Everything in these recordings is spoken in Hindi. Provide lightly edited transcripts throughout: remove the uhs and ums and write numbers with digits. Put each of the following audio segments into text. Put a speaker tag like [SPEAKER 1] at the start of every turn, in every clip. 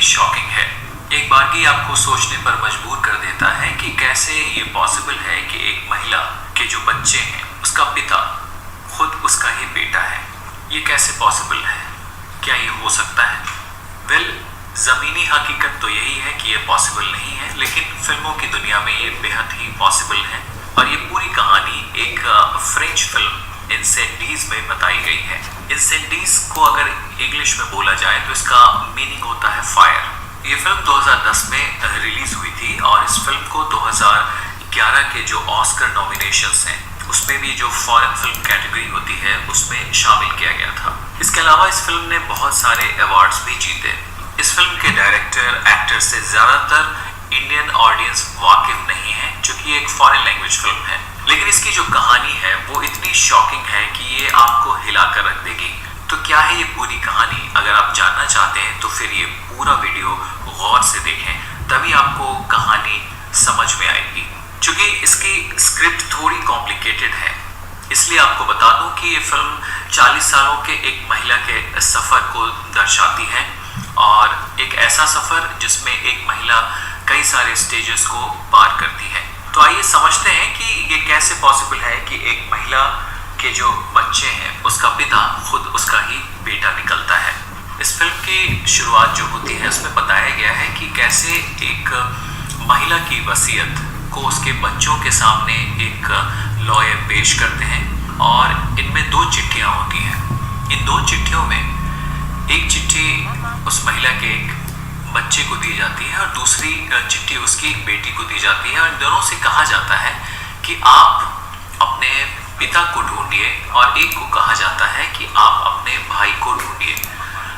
[SPEAKER 1] शॉकिंग है। एक बारगी आपको सोचने पर मजबूर कर देता है कि कैसे ये पॉसिबल है कि एक महिला के जो बच्चे हैं उसका पिता खुद उसका ही बेटा है। ये कैसे पॉसिबल है? क्या ये हो सकता है? ज़मीनी हकीकत तो यही है कि ये पॉसिबल नहीं है, लेकिन फिल्मों की दुनिया में ये बेहद ही पॉसिबल है। और ये पूरी कहानी एक फ्रेंच फिल्म इंसेंडीज में बताई गई है। इंसेंडीज को अगर इंग्लिश में बोला जाए तो इसका मीनिंग होता है फायर। ये फिल्म 2010 में रिलीज हुई थी और इस फिल्म को 2011 के जो ऑस्कर नॉमिनेशंस हैं उसमें भी जो फॉरेन फिल्म कैटेगरी होती है उसमें शामिल किया गया था। इसके अलावा इस फिल्म ने बहुत सारे अवार्ड्स भी जीते। इस फिल्म के डायरेक्टर एक्टर से ज़्यादातर इंडियन ऑडियंस वाकिफ नहीं है, चूँकि एक फॉरेन लैंग्वेज फिल्म है। लेकिन इसकी जो कहानी है वो इतनी शॉकिंग है कि ये आपको हिला कर रख देगी। तो क्या है ये पूरी कहानी? अगर आप जानना चाहते हैं तो फिर ये पूरा वीडियो गौर से देखें, तभी आपको कहानी समझ में आएगी। चूँकि इसकी स्क्रिप्ट थोड़ी कॉम्प्लिकेटेड है, इसलिए आपको बता दूं कि ये फिल्म 40 सालों के एक महिला के सफ़र को दर्शाती है, और एक ऐसा सफ़र जिसमें एक महिला कई सारे स्टेजेस को पार करती है। तो आइए समझते हैं कि ये कैसे पॉसिबल है कि एक महिला के जो बच्चे हैं उसका पिता खुद उसका ही बेटा निकलता है। इस फिल्म की शुरुआत जो होती है उसमें बताया गया है कि कैसे एक महिला की वसीयत को उसके बच्चों के सामने एक लॉयर पेश करते हैं, और इनमें 2 चिट्ठियाँ होती हैं। इन 2 चिट्ठियों में एक चिट्ठी उस महिला के एक बच्चे को दी जाती है और दूसरी चिट्ठी उसकी एक बेटी को दी जाती है, और इन दोनों से कहा जाता है कि आप अपने पिता को ढूंढिए, और एक को कहा जाता है कि आप अपने भाई को ढूंढिए।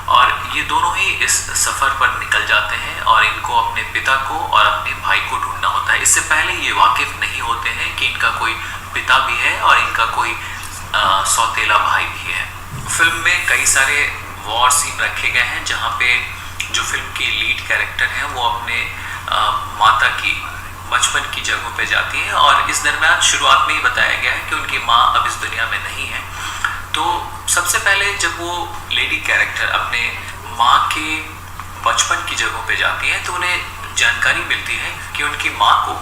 [SPEAKER 1] और ये दोनों ही इस सफ़र पर निकल जाते हैं और इनको अपने पिता को और अपने भाई को ढूंढना होता है। इससे पहले ये वाकिफ़ नहीं होते हैं कि इनका कोई पिता भी है और इनका कोई सौतेला भाई भी है। फिल्म में कई सारे वॉर सीन रखे गए हैं जहाँ पे जो फिल्म की लीड कैरेक्टर हैं वो अपने माता की बचपन की जगहों पे जाती है, और इस दरम्यान शुरुआत में ही बताया गया है कि उनकी माँ अब इस दुनिया में नहीं है। तो सबसे पहले जब वो लेडी कैरेक्टर अपने माँ के बचपन की जगहों पे जाती है तो उन्हें जानकारी मिलती है कि उनकी माँ को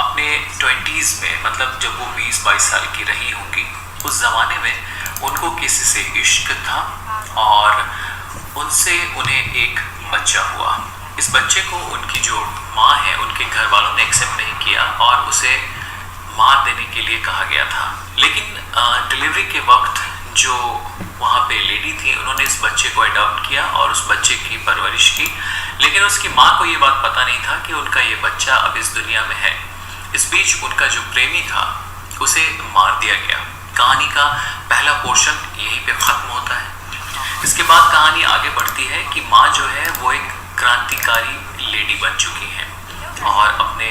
[SPEAKER 1] अपने 20s में, मतलब जब वो 20-22 साल की रही होंगी, उस ज़माने में उनको किसी से इश्क था और उनसे उन्हें एक बच्चा हुआ। इस बच्चे को उनकी जो माँ है उनके घर वालों ने एक्सेप्ट नहीं किया और उसे मार देने के लिए कहा गया था। लेकिन डिलीवरी के वक्त जो वहाँ पे लेडी थी उन्होंने इस बच्चे को अडॉप्ट किया और उस बच्चे की परवरिश की, लेकिन उसकी माँ को ये बात पता नहीं था कि उनका ये बच्चा अब इस दुनिया में है। इस बीच उनका जो प्रेमी था उसे मार दिया गया। कहानी का पहला पोर्शन यहीं पे ख़त्म होता है। इसके बाद कहानी आगे बढ़ती है कि माँ जो है वो एक क्रांतिकारी लेडी बन चुकी हैं और अपने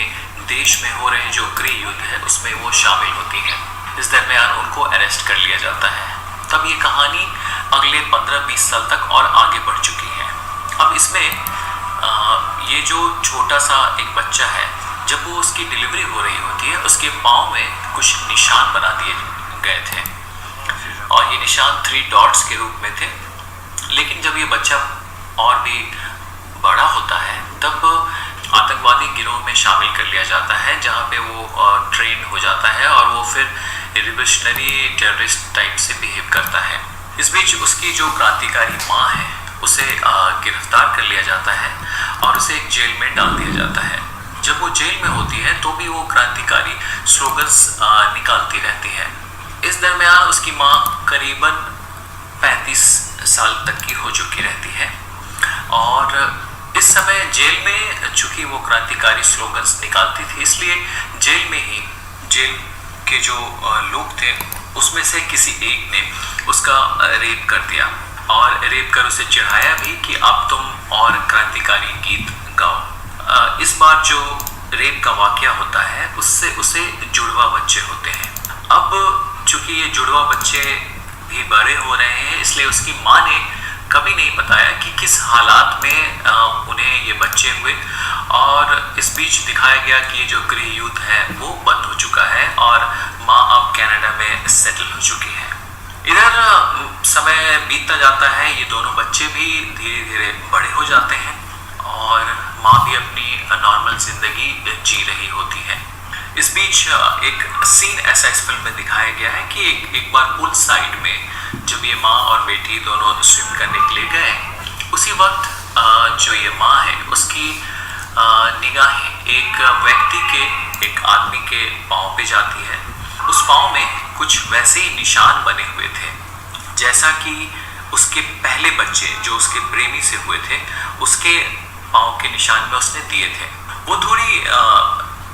[SPEAKER 1] देश में हो रहे जो गृह युद्ध है उसमें वो शामिल होती हैं। इस दरमियान उनको अरेस्ट कर लिया जाता है। तब ये कहानी अगले 15-20 साल तक और आगे बढ़ चुकी है। अब इसमें ये जो छोटा सा एक बच्चा है, जब वो उसकी डिलीवरी हो रही होती है उसके पाँव में कुछ निशान बना दिए गए थे, और ये निशान 3 डॉट्स के रूप में थे। लेकिन जब ये बच्चा और भी बड़ा होता है तब आतंकवादी गिरोह में शामिल कर लिया जाता है, जहाँ पे वो ट्रेन हो जाता है और वो फिर रिवोल्यूशनरी टेररिस्ट टाइप से बिहेव करता है। इस बीच उसकी जो क्रांतिकारी माँ है उसे गिरफ्तार कर लिया जाता है और उसे एक जेल में डाल दिया जाता है। जब वो जेल में होती है तो भी वो क्रांतिकारी स्लोगन्स निकालती रहती है। इस दरमियान उसकी माँ करीबन 35 साल तक की हो चुकी रहती है, और इस समय जेल में चूँकि वो क्रांतिकारी स्लोगन्स निकालती थी इसलिए जेल में ही जेल के जो लोग थे उसमें से किसी एक ने उसका रेप कर दिया, और रेप कर उसे चिढ़ाया भी कि अब तुम और क्रांतिकारी गीत गाओ। इस बार जो रेप का वाकया होता है उससे उसे जुड़वा बच्चे होते हैं। अब चूँकि ये जुड़वा बच्चे भी बड़े हो रहे हैं इसलिए उसकी माँ ने कभी नहीं बताया कि किस हालात में उन्हें ये बच्चे हुए, और इस बीच दिखाया गया कि ये जो गृह युद्ध है वो बंद हो चुका है और माँ अब कनाडा में सेटल हो चुकी है। इधर समय बीतता जाता है, ये दोनों बच्चे भी धीरे धीरे बड़े हो जाते हैं नॉर्मल जिंदगी जी रही होती है। इस बीच एक सीन ऐसा इस फिल्म में दिखाया गया है कि एक बार पुल साइड में जब ये माँ और बेटी दोनों स्विम करने के लिए गए, उसी वक्त जो ये माँ है उसकी निगाहें एक व्यक्ति के, एक आदमी के पाँव पे जाती है। उस पाँव में कुछ वैसे ही निशान बने हुए थे जैसा कि उसके पहले बच्चे जो उसके प्रेमी से हुए थे उसके पाँव के निशान में उसने दिए थे। वो थोड़ी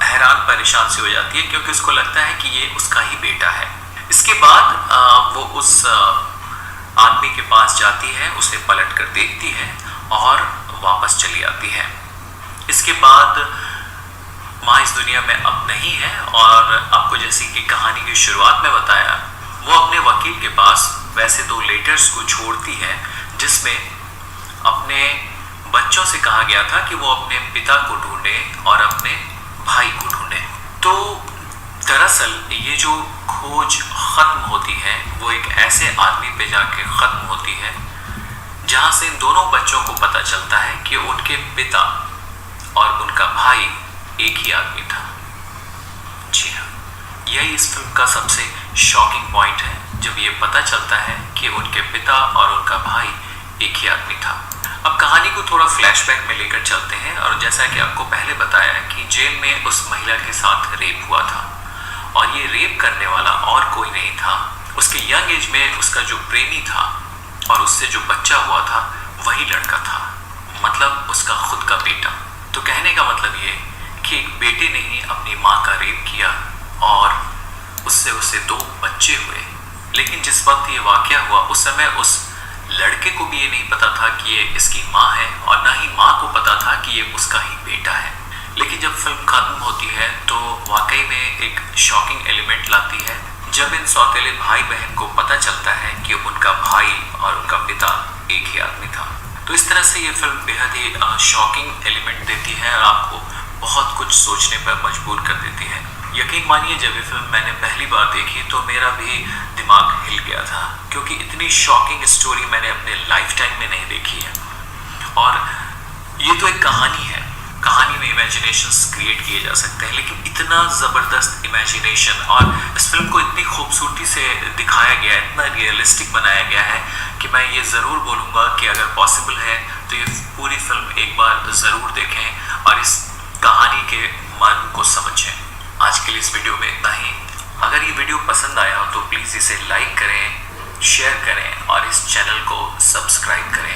[SPEAKER 1] हैरान परेशान सी हो जाती है क्योंकि उसको लगता है कि ये उसका ही बेटा है। इसके बाद वो उस आदमी के पास जाती है, उसे पलट कर देखती है और वापस चली आती है। इसके बाद माँ इस दुनिया में अब नहीं है और आपको जैसे कि कहानी की शुरुआत में बताया, वो अपने वकील के पास वैसे 2 लेटर्स को छोड़ती है जिसमें अपने बच्चों से कहा गया था कि वो अपने पिता को ढूंढें और अपने भाई को ढूंढें। तो दरअसल ये जो खोज खत्म होती है वो एक ऐसे आदमी पे जाके खत्म होती है जहाँ से इन दोनों बच्चों को पता चलता है कि उनके पिता और उनका भाई एक ही आदमी था। जी हाँ, यही इस फिल्म का सबसे शॉकिंग पॉइंट है, जब ये पता चलता है कि उनके पिता और उनका भाई एक ही आदमी था। अब कहानी को थोड़ा फ्लैशबैक में लेकर चलते हैं और जैसा कि आपको पहले बताया कि जेल में उस महिला के साथ रेप हुआ था और ये रेप करने वाला और कोई नहीं था, उसके यंग एज में उसका जो प्रेमी था और उससे जो बच्चा हुआ था वही लड़का था, मतलब उसका खुद का बेटा। तो कहने का मतलब ये कि एक बेटे ने ही अपनी माँ का रेप किया और उससे उसे 2 बच्चे हुए। लेकिन जिस वक्त ये वाकया हुआ उस समय उस लड़के को भी ये नहीं पता था कि ये इसकी माँ है और ना ही माँ को पता था कि ये उसका ही बेटा है। लेकिन जब फिल्म खत्म होती है तो वाकई में एक शॉकिंग एलिमेंट लाती है जब इन सौतेले भाई बहन को पता चलता है कि उनका भाई और उनका पिता एक ही आदमी था। तो इस तरह से ये फिल्म बेहद ही शॉकिंग एलिमेंट देती है और आपको बहुत कुछ सोचने पर मजबूर कर देती है। यकीन मानिए जब ये फिल्म मैंने पहली बार देखी तो मेरा भी दिमाग हिल गया था क्योंकि इतनी शॉकिंग स्टोरी मैंने अपने लाइफ टाइम में नहीं देखी है। और ये तो एक कहानी है, कहानी में इमेजिनेशंस क्रिएट किए जा सकते हैं, लेकिन इतना ज़बरदस्त इमेजिनेशन और इस फिल्म को इतनी खूबसूरती से दिखाया गया है, इतना रियलिस्टिक बनाया गया है कि मैं ये ज़रूर बोलूँगा कि अगर पॉसिबल है तो ये पूरी फिल्म एक बार ज़रूर देखें और इस कहानी के मर्म को समझें। आज के लिए इस वीडियो में इतना ही। अगर ये वीडियो पसंद आया हो तो प्लीज़ इसे लाइक करें, शेयर करें और इस चैनल को सब्सक्राइब करें।